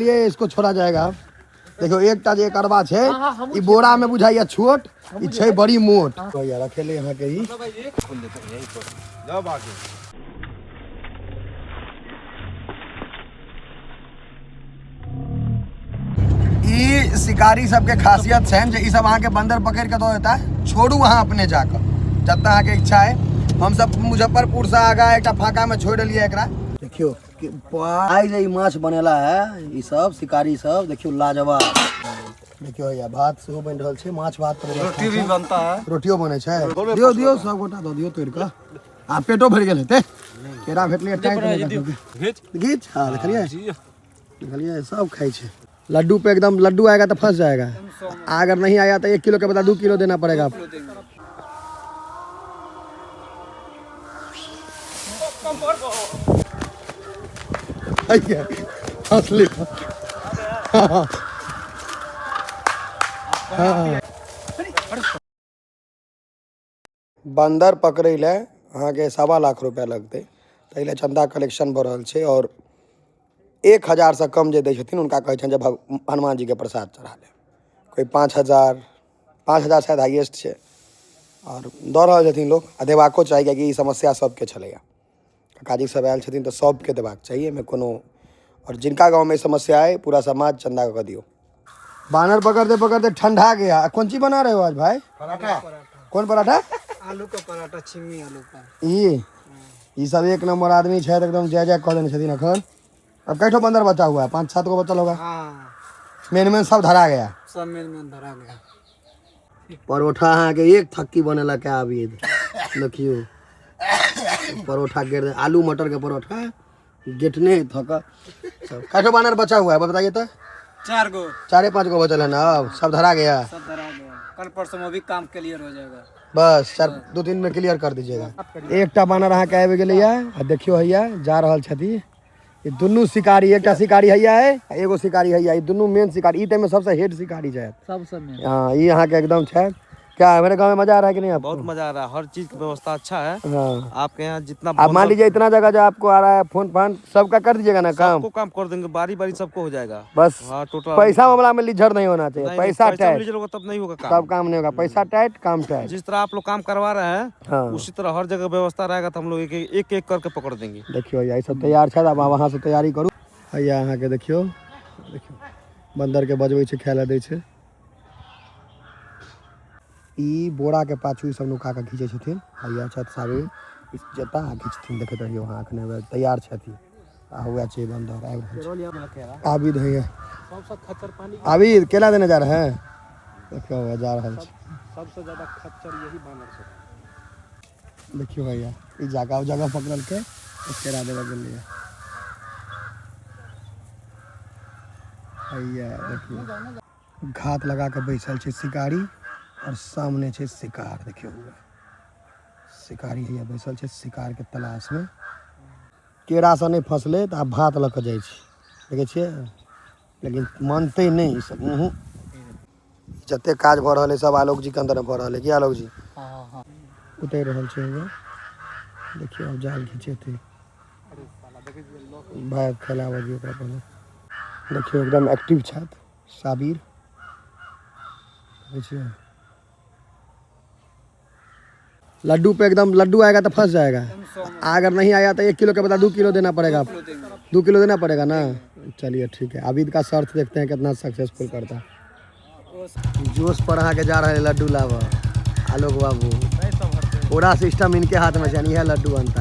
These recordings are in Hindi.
लिए इसको छोड़ा जाएगा। देखो एक टा जे करवा छे ई बोरा में बुझाइया छोट ई छे बड़ी मोट तो यार अकेले यहां के ही जाओ बाकी ई शिकारी सबके खासियत छे जे ई सब वहां के बंदर पकड़ के दो देता है छोड़ू वहां अपने जाकर जब तक वहां के इच्छा है। हम सब मुजफ्फरपुर से आगा एक फाका में छोड़ लिए एकरा। देखियो आई जे माछ बनेला है ई सब शिकारी सब देखियो लाजवाब। देखियो या भात सेहो बन रहल छै माछ भात रोटी भी बनता है रोटियो बने छै दियो दियो सब गोटा दो दियो तोड़ के आ पेटो भर गेल हेते केरा भेटले टाइट घीच हां देखलिए सब खाई छै। लड्डू पे एकदम लड्डू आएगा तो फंस जाएगा अगर नहीं आया तो 1 किलो के बदला 2 किलो देना पड़ेगा आपको। असली बंदर पकड़े ले अहाँ के 1.25 लाख रुपया लगते तैले चंदा कलेक्शन भ रहल छै और 1000 से कम जे दै छथिन उनका कहै छन जब हनुमान जी के प्रसाद चढ़ा ले कोई 5000 शायद हाईएस्ट छै और दऽ रहल छथिन लोग आ देबाको चाहिए कि ई समस्या सबके छलैया काकाजी सब आयल छथिन तो सबके देबाक चाहिए में कोनो और जिनका गांव में समस्या है पूरा समाज चंदा कर दियो। बानर पकड़ते ठंडा गया। कौन चीज बना रहे हो आज भाई? पराठा। कौन पराठा? आलू का पराठा छिमी आलू का। ई सब एक नंबर आदमी छै एकदम जय जय कह देने छथिन अखन। अब कैठो बंदर बचा हुआ है 5-7 गो बचल होगा। हां मेन सब धरा गया सब मेन धरा गया। परोठा अहाँ के एक थक्की बनेला क्या अभी देखियो परोठा गिर आलू मटर के परोठा गेटने थका सब कैठो बानर बचा हुआ है बताइए तो 4-5 गो बचल है ना अब सब धरा गया कल परसों में भी काम क्लियर हो जाएगा बस 2-3 में क्लियर कर दीजिएगा। एकटा बानर अहाँ के आबि गेलैया आ देखियो हैया जा रहल छथि ये दुनू शिकारी एकटा शिकारी हैया है एगो शिकारी हैया ये दुनू मेन शिकारी ई टाइम में सबसे हेड शिकारी है सबसे मेन। हां ई अहाँ के एकदम छै। क्या है मेरे गांव में मजा आ रहा है कि नहीं आपको? बहुत मजा आ रहा है हर चीज की व्यवस्था अच्छा है। हाँ। आपके यहाँ जितना आप मान लीजिए इतना जगह जो आपको आ रहा है फोन फान सबका कर दीजिएगा ना काम? सबको काम कर देंगे बारी बारी सबको हो जाएगा बस। हाँ टोटल पैसा मामला में लीझर नहीं होना चाहिए पैसा टाइट तब नहीं होगा काम तब काम नहीं होगा पैसा टाइट काम टाइट। जिस तरह आप लोग काम करवा रहे हैं हाँ। उसी तरह हर जगह व्यवस्था रहेगा तो हम लोग एक एक करके पकड़ देंगे। देखियो यही सब तैयार छै अब वहाँ से तैयारी करू हैया अहाँ के देखियो बंदर के बजबै छै खाय ला दै छै ई बोरा के पाछू सब नुका के घीचे छथिन हैया छत साबे इस जता घीचथिन देखैत रहियो अहाँ अखने तैयार छथि आ हुआ छै बंदर आबिद हैया सबसे खच्चर पानी आबिद केला देने जा रहे हैं देखियो जा रहल छै सबसे ज्यादा खच्चर यही बानर छै। देखियो भैया ई जगह पकड़ल के केरा देवे गेलै हैया देखियो घात लगा के बैसल छै शिकारी और सामने छै शिकार देखियो शिकारी हैया बैसल छै शिकार के तलाश में केरा से नहीं फसले तो आप भात लऽ के जाइ छै देखे छियै लेकिन मानते नहीं ई सब जते काज भऽ रहल है सब आलोक जी के अंदर भऽ रहल है कि आलोक जी? हां उतर रहल छै देखियो अब जाल खींचे थे भाई खेलावा जी ओकरा पहले देखियो एकदम एक्टिव छथि साबिर देखिए लड्डू पे एकदम लड्डू आएगा तो फंस जाएगा अगर नहीं आया तो 1 किलो के बदला 2 किलो देना पड़ेगा आपको 2 किलो देना पड़ेगा ना। चलिए ठीक है आबिद का शर्त देखते हैं कितना सक्सेसफुल करता है। जोश पर आके जा रहे लड्डू लावा आलोक बाबू पूरा सिस्टम इनके हाथ में जानी है लड्डू बनता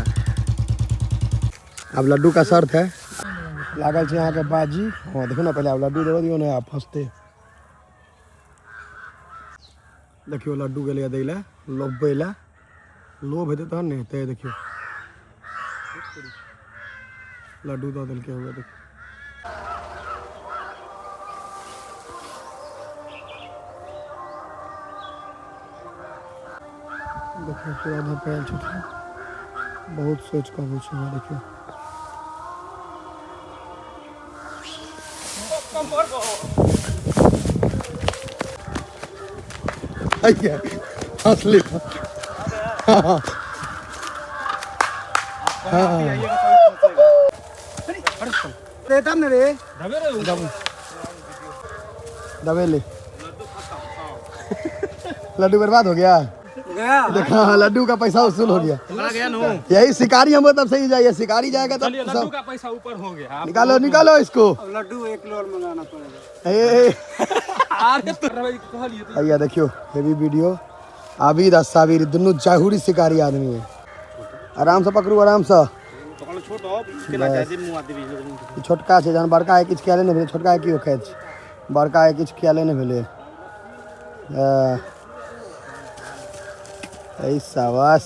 अब लड्डू का शर्त है लागल छै यहाँ के बाजी हाँ देखो ना पहले आप लड्डू दे दियो ना आप फंसते देखियो लड्डू के लिए दैला लोभेला लोभ हेतै तहन नहीं हेतै देखियो लड्डू दऽ देलकै हुए देखियो देखियो पूरा धपेल छथिन बहुत सोच के होइ छै देखियो असली पेटा में रे दबे ले लड्डू बर्बाद हो गया देखा लड्डू का पैसा वसूल हो गया यही शिकारी हम तब सही जाइए शिकारी जाएगा तब लड्डू का पैसा ऊपर हो गया। निकालो निकालो इसको लड्डू 1 किलो और मंगाना पड़ेगा। भैया देखियो हेवी वीडियो आबिद और साबिर दोनों चाहुरी शिकारी आदमी है आराम से पकड़ू आराम से छोटका छै जहन बड़का है किछु ख्याले नहीं भेले छोटका है की खेत बड़का है किछु ख्याले नहीं भेले शाबाश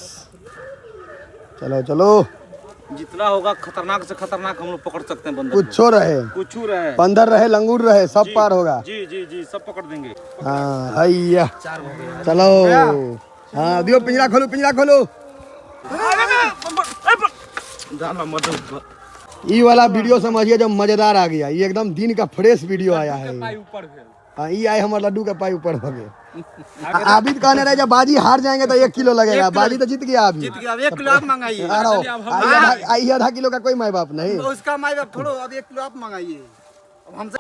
चलो चलो जितना होगा खतरनाक से खतरनाक हम लोग पकड़ सकते हैं बंदर कुछ रहे बंदर रहे लंगूर रहे सब पार होगा जी जी जी सब पकड़ देंगे। हाँ भैया चलो हाँ दियो पिंजरा खोलो ये वाला वीडियो समझिए जब मजेदार आ गया ये एकदम दिन का फ्रेश वीडियो आया है हाँ ये आए हमारे लड्डू का पाई ऊपर हो गए आबिद कहने रहे जब बाजी हार जाएंगे तो 1 किलो लगेगा बाजी तो जीत गया अभी 1 किलो आप मंगाइए आधा किलो का कोई माई बाप नहीं उसका माई बाप थोड़ा अब 1 किलो आप मंगाइए हमसे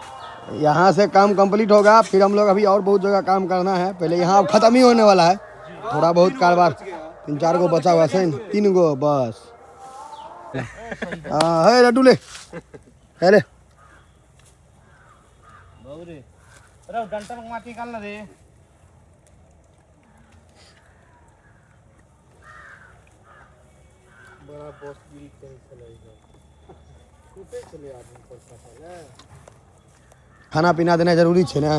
यहाँ से काम कंप्लीट होगा फिर हम लोग अभी और बहुत जगह काम करना है पहले यहाँ अब खत्म ही होने वाला है थोड़ा बहुत कारोबार 3-4 गो बचा हुआ है 3 गो बस हाँ है लड्डू ले डंटा माटी निकालना रे बड़ा बॉस गिरी करे चलेगा छूटे चले आदमी पैसा पहले खाना पीना देना जरूरी है ना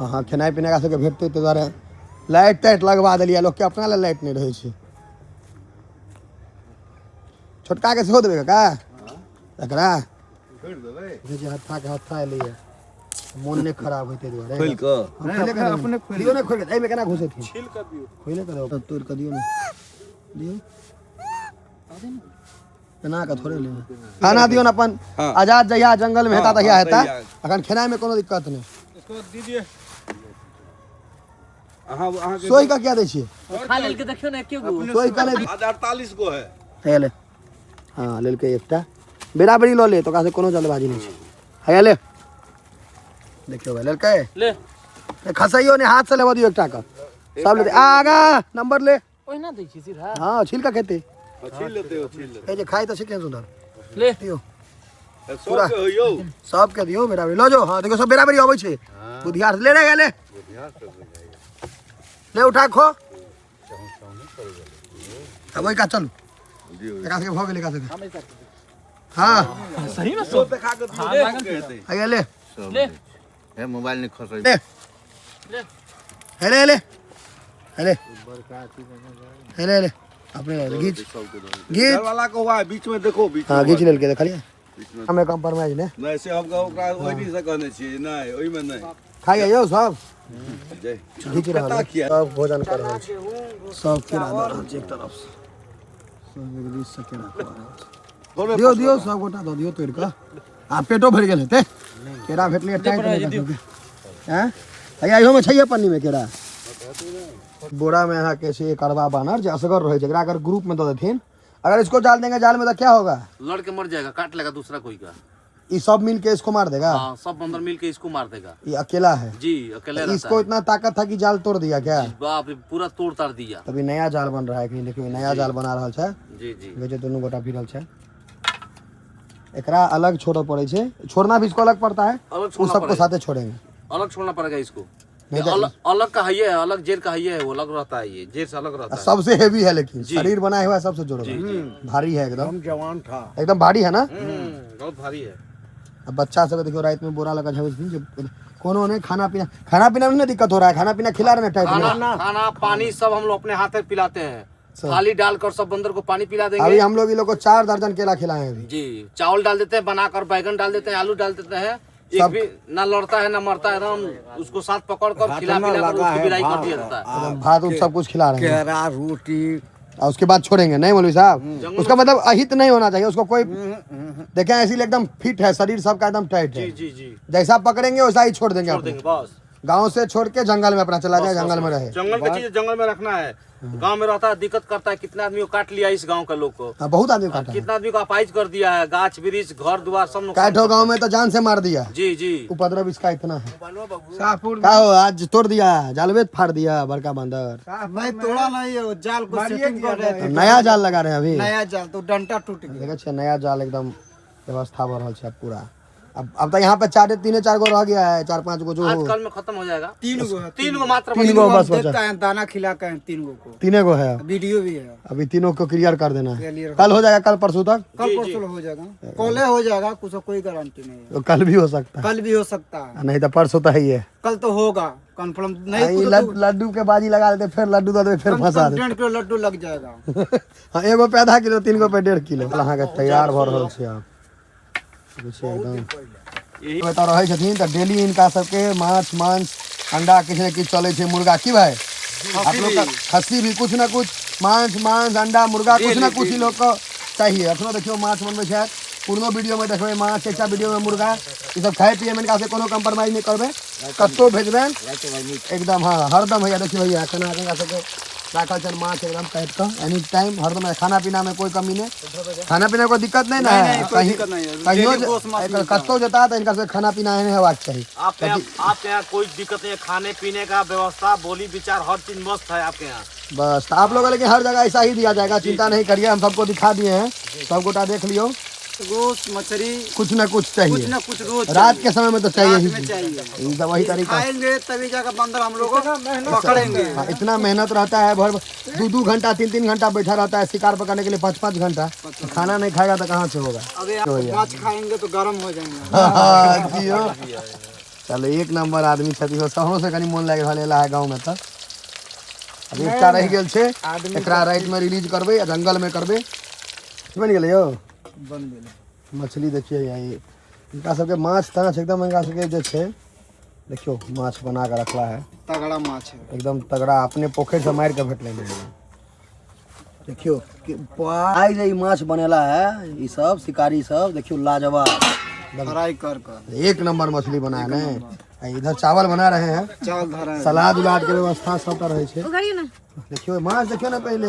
हाँ खेनाई पीना का सबके भेटते ताहि दुआरे लाइट ताइट लगवा दिलिए लोग के अपना लाइट नहीं रहे छै छोटका के सेहो देबे का एकरा हत्था एलिए मन नहीं खराब होते दुआरे खोल के अपने दियो ना खोल के एमे केना घुसे थी छील कर दियो खोले कर दो तोड़ कर दियो ना दियो केना का थोड़े ले खाना दियो ना अपन आजाद जहिया जंगल में हेता तहिया हेता अखन खेनाई में कोनो दिक्कत नहीं इसको दीजिए सोई का क्या दै छियै खा लेल के देखियो ना क्यों सोई का नहीं 48 गो है ले हाँ लेल के एकटा बेराबरी लो ले तो का से कोनो जल्दबाजी नहीं छै ले देखियो भाई लड़का ले खसाइयो ने हाथ से लेवा दियो एकटा का सब ले आगा नंबर ले ओहिना दै छी सीधा हां छिलका खेते छील लेते हो छील ए जे खाई तो सीखे सुंदर ले दियो पूरा हो सब के दियो बेराबरी लो जो हां देखो सब बेराबरी आबै छै बुधियार ले रे ले ले उठा खो अब ओइ का चलू एका से भ गेले का से हां सही ना तो दिखा के दियो आगे ले ले है मोबाइल नहीं खस ले ले ले ले ले अपने घीच घीच वाला को हुआ बीच में देखो बीच हां घीच लेल के देखलिए हमें कंप्रोमाइज ने नहीं से हम ओकरा ओइ दिन से कहने छी नहीं ओइ में नहीं खाइए यो सब जय घीच रहल सब भोजन कर रहल छै सब केरा दे रहल छै एक तरफ से सब एक दिस से केरा खा रहल छै दियो सब गोटा दो दियो तोड़ के आ पेटो भर गेल हेते केरा भेटले टाइट हैं भैया इहो में छैये पन्नी में केरा बोरा में यहाँ कैसे एक अरवा बानर जो असगर रहे जरा अगर ग्रुप में दो देथिन अगर इसको डाल देंगे जाल में तो क्या होगा लड़ के मर जाएगा काट लेगा दूसरा कोई का ये सब मिल के इसको मार देगा हाँ सब बंदर मिल के इसको मार देगा ये अकेला है जी अकेले रहता इसको इतना ताकत था कि जाल तोड़ दिया क्या है बाप रे पूरा तोड़ ताड़ दिया तभी नया जाल बन रहा है कि देखिए नया जाल बना रहा है जी जी जे दोनों गोटा भिड़ल है एकरा अलग छोड़ो पड़े छे छोड़ना भी इसको अलग पड़ता है वो सबको साथे छोड़ेंगे अलग छोड़ना पड़ेगा इसको अलग का है अलग जेर का है वो अलग रहता है ये जेर से अलग रहता है सबसे हेवी है लेकिन शरीर बनाया हुआ है सबसे जोड़ो भारी है एकदम जवान था एकदम भारी है ना बहुत भारी है अब बच्चा सब देखो रात में बोरा लगा झवेस कोनो ने खाना पीना में नहीं दिक्कत हो रहा है खाना पीना खिला रहे टाइट में खाना पानी सब हम लोग अपने हाथ में पिलाते हैं थाली डालकर सब बंदर को पानी पिला देंगे अभी हम लोग ये लोग को 4 दर्जन केला खिलाए हैं जी चावल डाल देते हैं बनाकर बैगन डाल देते हैं आलू डाल देते हैं एक भी ना लड़ता है ना मरता है एकदम उसको साथ पकड़ कर खिला पिला कर उसको विदाई कर दिया जाता है भात सब कुछ खिला रहे हैं केरा रोटी और उसके बाद छोड़ेंगे नहीं मौलवी साहब उसका मतलब अहित नहीं होना चाहिए उसको कोई देखें इसीलिए एकदम फिट है शरीर सबका एकदम टाइट है जी जी जी जैसा पकड़ेंगे वैसा ही छोड़ देंगे छोड़ देंगे बस गांव से छोड़ के जंगल में अपना चला जाए, जंगल में रहे। जंगल की चीज जंगल में रखना है। गांव में रहता है दिक्कत करता है, कितना आदमी को काट लिया इस गांव का लोग को, हाँ, बहुत आदमी काटा है। कितना आदमी को अपाइज कर दिया है, गाछ वृक्ष घर द्वार सब नुकसान। काठो गांव में तो जान से मार दिया। जी जी उपद्रव इसका इतना है। शाहपुर का हो आज तोड़ दिया, जालवेद फाड़ दिया बड़का बंदर। नहीं तोड़ा नहीं है, वो जाल को सेटिंग कर रहे थे। नया जाल लगा रहे हैं अभी। नया जाल तो डंटा टूट गया। देखे छे नया जाल एकदम व्यवस्था बढ़ रहा है पूरा। अब तो यहाँ पे 4 गो रह गया है, 4-5 गो जो आज कल में खत्म हो जाएगा। 3 गो मात्र 3 गो बस देखता बचा, है, दाना खिला के 3 गो को। 3 गो है वीडियो भी है, अभी, 3 को क्लियर कर देना है। क्लियर कल हो जाएगा, कल परसों तक। कल परसों हो जाएगा, कल हो जाएगा, कुछ कोई गारंटी नहीं है। तो कल भी हो सकता है, कल भी हो सकता है, नहीं तो परसों तो है ही है। कल तो होगा कंफर्म। नहीं नहीं, लड्डू के बाजी लगा देते, फिर लड्डू दे फिर फंसा देते। 1.5 किलो लड्डू लग जाएगा। हाँ, 1 पे आधा किलो, 3 पे 1.5 किलो अहाँ के तैयार भर रहल छै। आप देखिए एकदम यही तो रहे छथिन तो डेली इनका सबके मांस अंडा किसी न किसी चले छे। मुर्गा की भाई आप लोग का खस्सी भी कुछ ना कुछ मांस अंडा मुर्गा कुछ ना कुछ ही लोग को चाहिए। अखनो देखियो माछ बनबै छै, पुरनो वीडियो में देखबै माछ, एकटा वीडियो में मुर्गा, ये सब खाए पिए में इनका से कोनो कंप्रोमाइज नहीं करबे, कतो भेजबे एकदम। हाँ हरदम भैया देखियो भैया खाना इनका सबके राखल छन माछ एकदम काट के एनी टाइम हरदम। खाना पीना में कोई कमी नहीं, खाना पीना कोई दिक्कत नहीं ना है। कहीं कतो जता तो इनका से खाना पीना है हेबाक चाहिए। आपके यहाँ कोई दिक्कत नहीं है, खाने पीने का व्यवस्था, बोली विचार हर चीज मस्त है आपके यहाँ। बस तो आप लोगों लेकिन हर जगह ऐसा ही दिया जाएगा, चिंता नहीं करिए, हम सबको दिखा दिए हैं, सब गोटा देख लियो। गोश्त मछली कुछ ना कुछ चाहिए, कुछ ना कुछ रोज रात के समय में तो चाहिए ही चाहिए। ये सब वही तरीका। खाएंगे तभी जाकर बंदर हम लोग पकड़ेंगे। हाँ, इतना मेहनत रहता है, भर 2-2 घंटा 3-3 घंटा बैठा रहता है शिकार पकड़ने के लिए, 5-5 घंटा। खाना नहीं खाएगा तो कहाँ से होगा। अभी आप माछ खाएंगे तो गर्म हो जाएंगे। हाँ, जियो। चलो 1 नंबर आदमी छथि हो, सहरो से कनी मन लागे भले है गांव में। तो अभी एकटा रह गेल छे, एकरा रात में रिलीज करबे या जंगल में करबे। बन गेलै यो बन गेलै मछली। देखिए ये इनका सबके माछ ताछ एकदम इनका सबके जे छे देखियो माछ बना के रखला है, तगड़ा माछ है एकदम तगड़ा, अपने पोखर से मार के भेटले। देखियो आई जे माछ बनेला है, ये सब शिकारी सब देखियो लाजवाब फ्राई कर 1 नंबर मछली बनाए ने। इधर चावल बना रहे हैं, चावल धरा है, सलाद उलाद के व्यवस्था सब रहे छे। देखियो माछ देखियो ना पहले,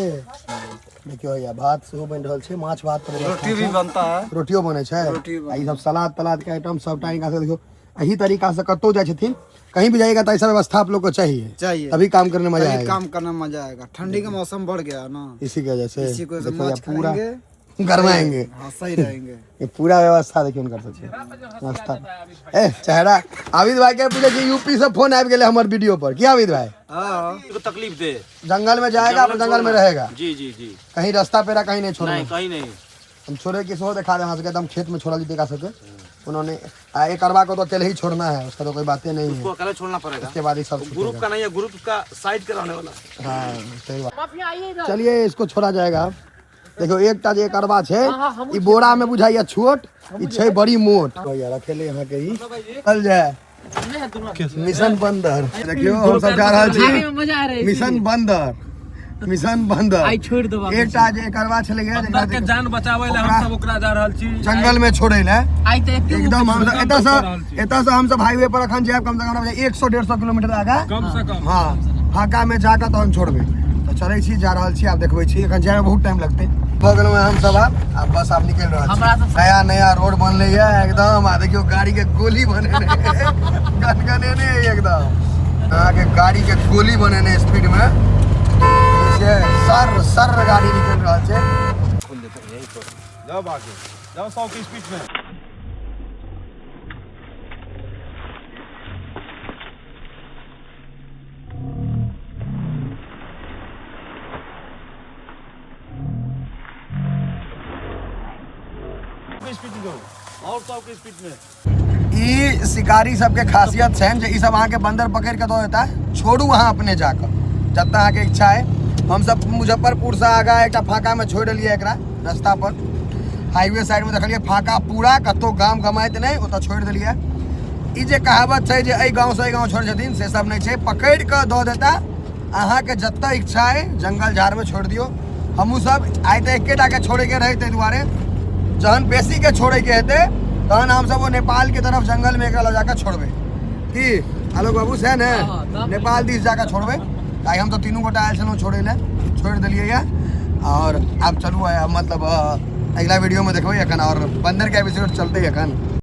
देखियो या भात सेहो बन रहल छे, माछ भात पर रोटी भी बनता है, रोटियो बने छे। ई सब सलाद तलाद के आइटम सब टाइम से देखियो यही तरीका से कतो जाए छथिन, कहीं भी जाएगा तो ऐसा व्यवस्था आप लोग को चाहिए, तभी काम करने में मजा आएगा। काम करने में मजा आएगा। ठंडी का मौसम बढ़ गया ना, इसी की वजह से इसी को देखियो माछ पूरा खाएंगे, गरमाएंगे। हाँ सही रहेंगे। ये पूरा व्यवस्था देखिए उनकर सबसे नाश्ता। ए चेहरा आविद भाई के पूछे कि यूपी से फोन आबि गेले हमर वीडियो पर, क्या आविद भाई? हाँ को तकलीफ दे, जंगल में जाएगा, अपने जंगल में रहेगा। जी जी जी, कहीं रास्ता पेरा कहीं नहीं छोड़ना। नहीं कहीं नहीं। हम छोड़े की सो दिखा रहे हैं, एकदम खेत में छोड़ा दिखा सके उन्होंने। एक करवा को तो अकेले ही छोड़ना है, उसका तो कोई बातें नहीं है, उसको अकेले छोड़ना पड़ेगा। उसके बाद ही सब ग्रुप का नहीं है, ग्रुप का साइड के रहने वाला। हाँ सही बात। चलिए इसको छोड़ा जाएगा। देखो एकटा जे करवा छे ई बोरा में बुझाइया छोट, ई छे बड़ी मोट। भैया रखेले यहाँ के ही चल जाए मिशन बंदर। देखियो हम सब जा रहल छी मिशन बंदर, मिशन बंदर। छोड़ दो एकटा जे करवा छले जेकरा के जान बचावे ले हम सब ओकरा जा रहल छी जंगल में छोड़े ले। आई तो एकदम हम एतऽ से हम सब हाईवे पर अखन जाएब कम से कम 100-150 किलोमीटर आगा, कम से कम। हाँ फाका में जाकर तो हम छोड़बे। तो चले छी, जा रहल छी, आप देखबै छी अखन जाए में बहुत टाइम लगते। बगल में हम सब आप बस आप निकल रहल छी। नया नया रोड बनले है एकदम, आ देखियो गाड़ी के गोली बने गनगने ने एकदम, अहाँ के गाड़ी के गोली बने ने स्पीड में सर गाड़ी निकल रहल छै। जाओ आगे जाओ 100 की स्पीड में। और 100 की स्पीड में। ई शिकारी सबके खासियत छन जे ई सब अहाँ के बंदर पकड़ के दो देता है, छोड़ू अहाँ अपने जाकर जब अहाँ के इच्छा है। हम सब मुजफ्फरपुर से आगा एक फाका में छोड़ दिए एकरा रास्ता पर, हाईवे साइड में देखलिए फाका पूरा, कतो गाम गमाइत नहीं, ओतऽ छोड़ दिलिए। ई जे कहावत है जे एहि गाँव से एहि गाँव छोड़ छथिन से सब नहीं है, पकड़ के दो देता अहाँ के जत्ता इच्छा है जंगल झाड़ में छोड़ दियो। हमहूँ सब आइ तो एकेटा के छोड़े के रहे, ताहि दुआरे जहन बेसी के छोड़े के हेतै तहन हम सब वो नेपाल के तरफ जंगल में एकरा लऽ जाकर छोड़बे की। आलोक बाबू से ने नेपाल दिस जाकर छोड़बे ताकि हम तो तीनों गोटा आयल छलहुँ छोड़े ले छोड़ दिलिए या और अब चलू मतलब अगला वीडियो में देखबै एखन और बंदर के एपिसोड चलते एखन।